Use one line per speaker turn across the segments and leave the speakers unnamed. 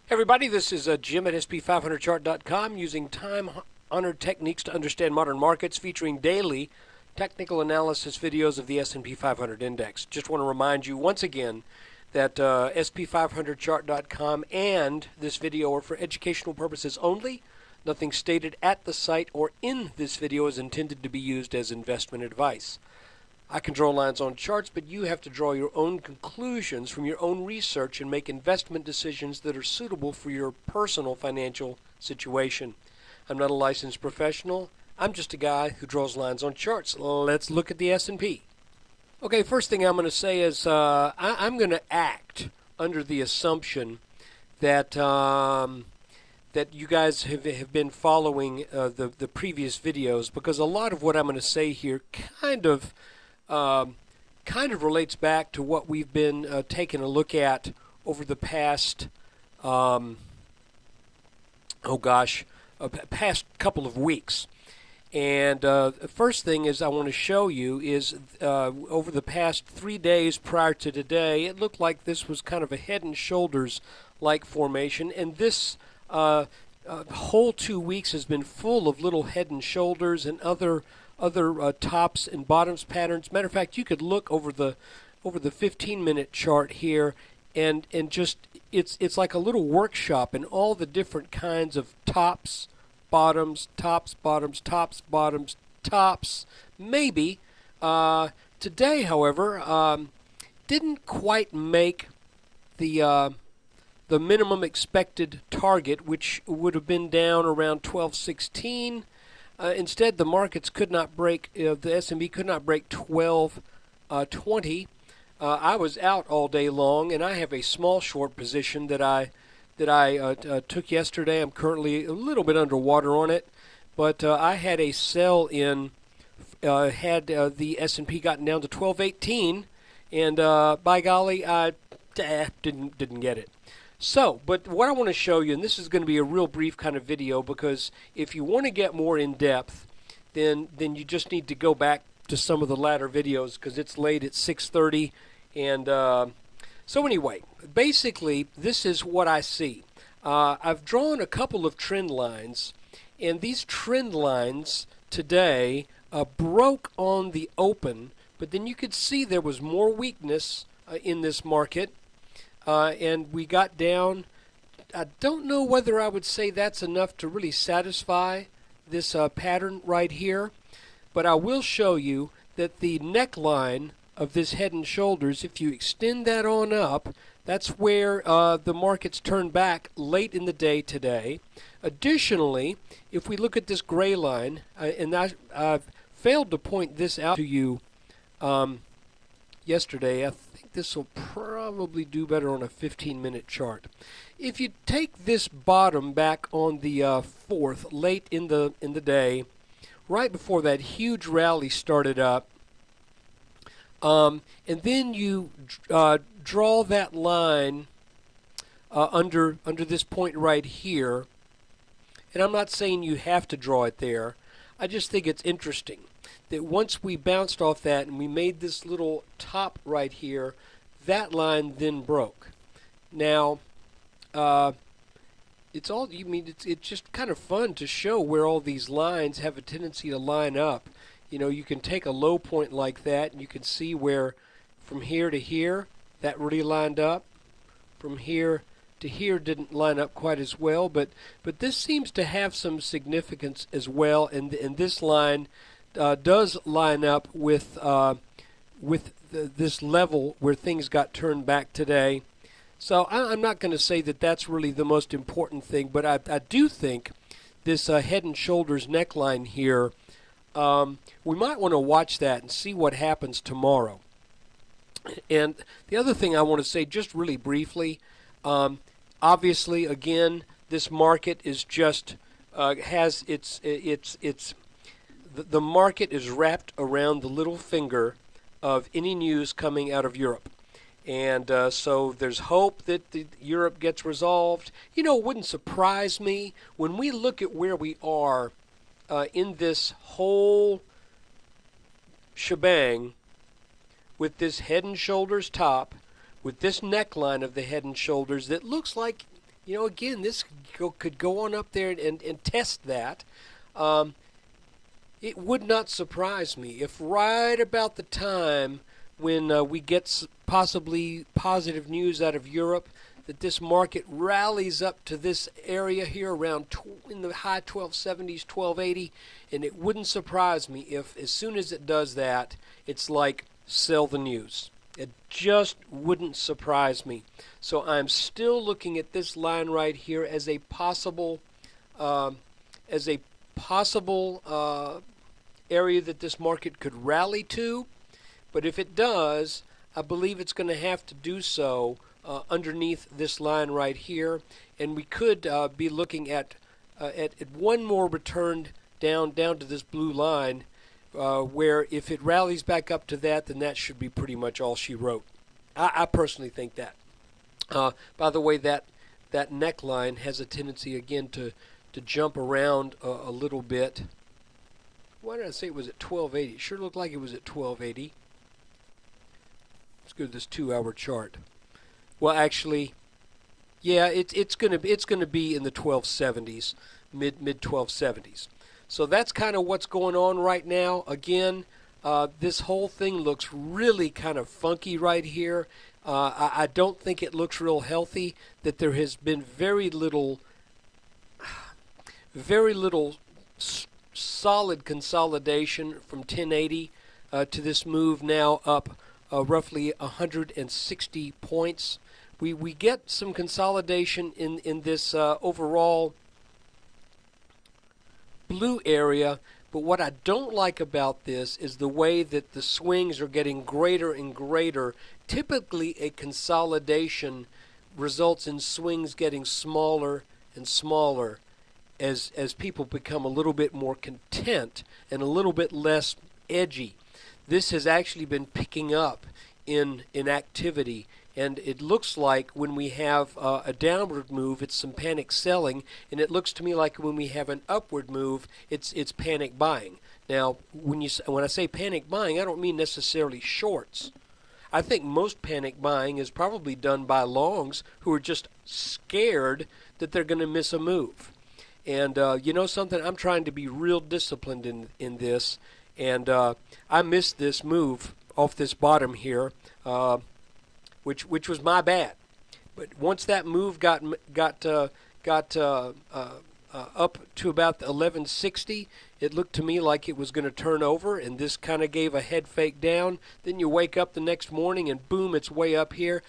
Everybody, this is Jim at SP500chart.com using time-honored techniques to understand modern markets, featuring daily technical analysis videos of the S&P 500 index. Just want to remind you once again that SP500chart.com and this video are for educational purposes only. Nothing stated at the site or in this video is intended to be used as investment advice. I can draw lines on charts, but you have to draw your own conclusions from your own research and make investment decisions that are suitable for your personal financial situation. I'm not a licensed professional. I'm just a guy who draws lines on charts. Let's look at the S&P. Okay, first thing I'm going to say is I'm going to act under the assumption that that you guys have been following the previous videos, because a lot of what I'm going to say here kind of relates back to what we've been taking a look at over the past, past couple of weeks. And the first thing is I want to show you is over the past 3 days prior to today, it looked like this was kind of a head and shoulders like formation, and this whole 2 weeks has been full of little head and shoulders and other tops and bottoms patterns. Matter of fact, you could look over the 15-minute chart here, and just it's like a little workshop in all the different kinds of tops, bottoms, tops, bottoms, tops, bottoms, tops. Maybe today, however, didn't quite make the minimum expected target, which would have been down around 1216. Instead, the markets could not break, the S&P could not break 1220. I was out all day long, and I have a small short position that I took yesterday. I'm currently a little bit underwater on it, but I had a sell in, had the S&P gotten down to 1218, and by golly, I didn't get it. So, but what I want to show you, and this is going to be a real brief kind of video, because if you want to get more in depth, then you just need to go back to some of the latter videos, because it's late at 6:30. And so anyway, basically, this is what I see. I've drawn a couple of trend lines, and these trend lines today broke on the open, but then you could see there was more weakness in this market. And we got down. I don't know whether I would say that's enough to really satisfy this pattern right here, but I will show you that the neckline of this head and shoulders, if you extend that on up, that's where the markets turn back late in the day today. Additionally, if we look at this gray line, and I've failed to point this out to you yesterday, I think this will probably do better on a 15-minute chart. If you take this bottom back on the 4th, late in the day, right before that huge rally started up, and then you draw that line under this point right here, and I'm not saying you have to draw it there. I just think it's interesting that once we bounced off that and we made this little top right here, that line then broke. Now, it's just kind of fun to show where all these lines have a tendency to line up. You know, you can take a low point like that, and you can see where from here to here, that really lined up. From here to here didn't line up quite as well, but this seems to have some significance as well, and this line does line up with this level where things got turned back today. So I'm not going to say that that's really the most important thing, but I do think this head and shoulders neckline here, we might want to watch that and see what happens tomorrow. And the other thing I want to say just really briefly, obviously, again, this market is just has the market is wrapped around the little finger of any news coming out of Europe. And so there's hope that Europe gets resolved. You know, it wouldn't surprise me when we look at where we are in this whole shebang, with this head and shoulders top, with this neckline of the head and shoulders that looks like again, this could go on up there and test that. Um, it would not surprise me if right about the time when we get possibly positive news out of Europe that this market rallies up to this area here around in the high 1270s, 1280, and it wouldn't surprise me if as soon as it does that, it's like sell the news. It just wouldn't surprise me. So I'm still looking at this line right here as a possible uh, as a possible area that this market could rally to. But if it does, I believe it's going to have to do so underneath this line right here, and we could be looking at one more return down to this blue line, where if it rallies back up to that, then that should be pretty much all she wrote. I personally think that. By the way, that neckline has a tendency again to jump around a little bit. Why did I say it was at 1280? It sure looked like it was at 1280. Let's go to this 2-hour chart. Well, actually, yeah, it's gonna be in the 1270s, mid 1270s. So that's kind of what's going on right now. Again, this whole thing looks really kind of funky right here. I don't think it looks real healthy. That there has been very little solid consolidation from 1080 to this move now up roughly 160 points. We get some consolidation in this overall blue area, but what I don't like about this is the way that the swings are getting greater and greater. Typically a consolidation results in swings getting smaller and smaller as people become a little bit more content and a little bit less edgy. This has actually been picking up in activity, and it looks like when we have a downward move, it's some panic selling, and it looks to me like when we have an upward move, it's panic buying. Now, when I say panic buying, I don't mean necessarily shorts. I think most panic buying is probably done by longs who are just scared that they're going to miss a move. And you know something? I'm trying to be real disciplined in this, and I missed this move off this bottom here, which was my bad. But once that move got up to about the 1160, it looked to me like it was going to turn over, and this kind of gave a head fake down. Then you wake up the next morning, and boom, it's way up here.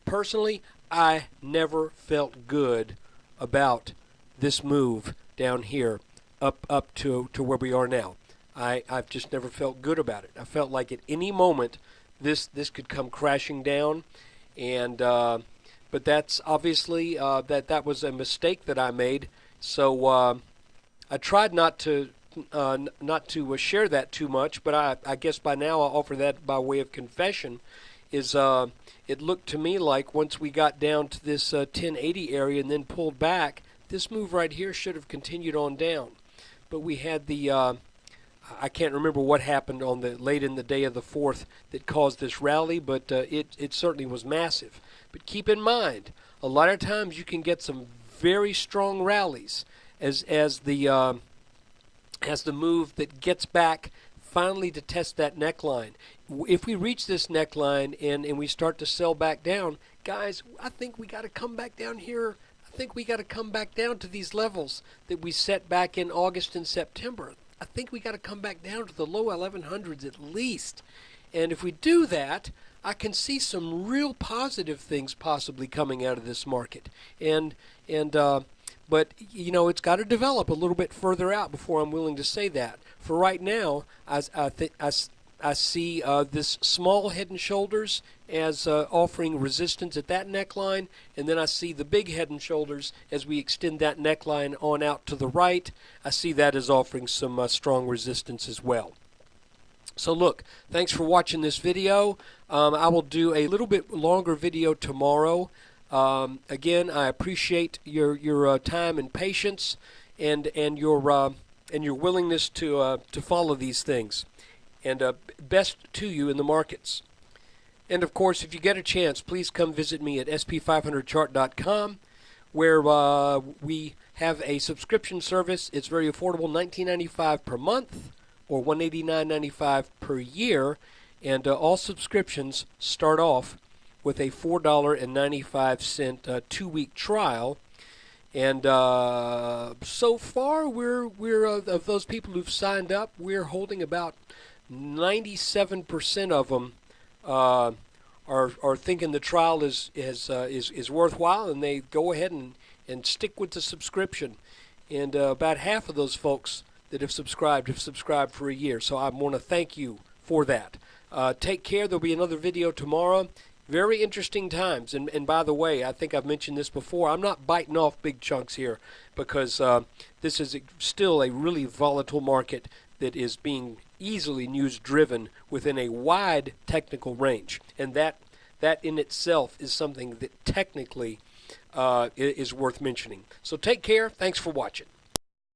Personally, I never felt good about this move down here up to where we are now. I've just never felt good about it. I felt like at any moment this could come crashing down, and but that's obviously that was a mistake that I made. So I tried not to share that too much, but I guess by now I'll offer that by way of confession. Is it looked to me like once we got down to this 1080 area and then pulled back, this move right here should have continued on down. But we had the I can't remember what happened on the late in the day of the 4th that caused this rally, but it certainly was massive. But keep in mind, a lot of times you can get some very strong rallies as the move that gets back finally to test that neckline. If we reach this neckline and we start to sell back down, guys, I think we got to come back down here. I think we got to come back down to these levels that we set back in August and September. I think we got to come back down to the low 1100s at least. And if we do that, I can see some real positive things possibly coming out of this market. But you know, it's got to develop a little bit further out before I'm willing to say that. For right now, I see this small head and shoulders as offering resistance at that neckline, and then I see the big head and shoulders as we extend that neckline on out to the right. I see that as offering some strong resistance as well. So look, thanks for watching this video. I will do a little bit longer video tomorrow. Again, I appreciate your time and patience and your willingness to follow these things. And best to you in the markets. And of course, if you get a chance, please come visit me at sp500chart.com, where we have a subscription service. It's very affordable, $19.95 per month or $189.95 per year, and all subscriptions start off with a $4.95 2-week trial. And so far, we're of those people who've signed up, we're holding about 97% of them are thinking the trial is worthwhile, and they go ahead and stick with the subscription. And about half of those folks that have subscribed for a year. So I want to thank you for that. Take care. There'll be another video tomorrow. Very interesting times. And by the way, I think I've mentioned this before, I'm not biting off big chunks here because this is still a really volatile market that is being easily news-driven within a wide technical range. And that in itself is something that technically is worth mentioning. So take care. Thanks for watching.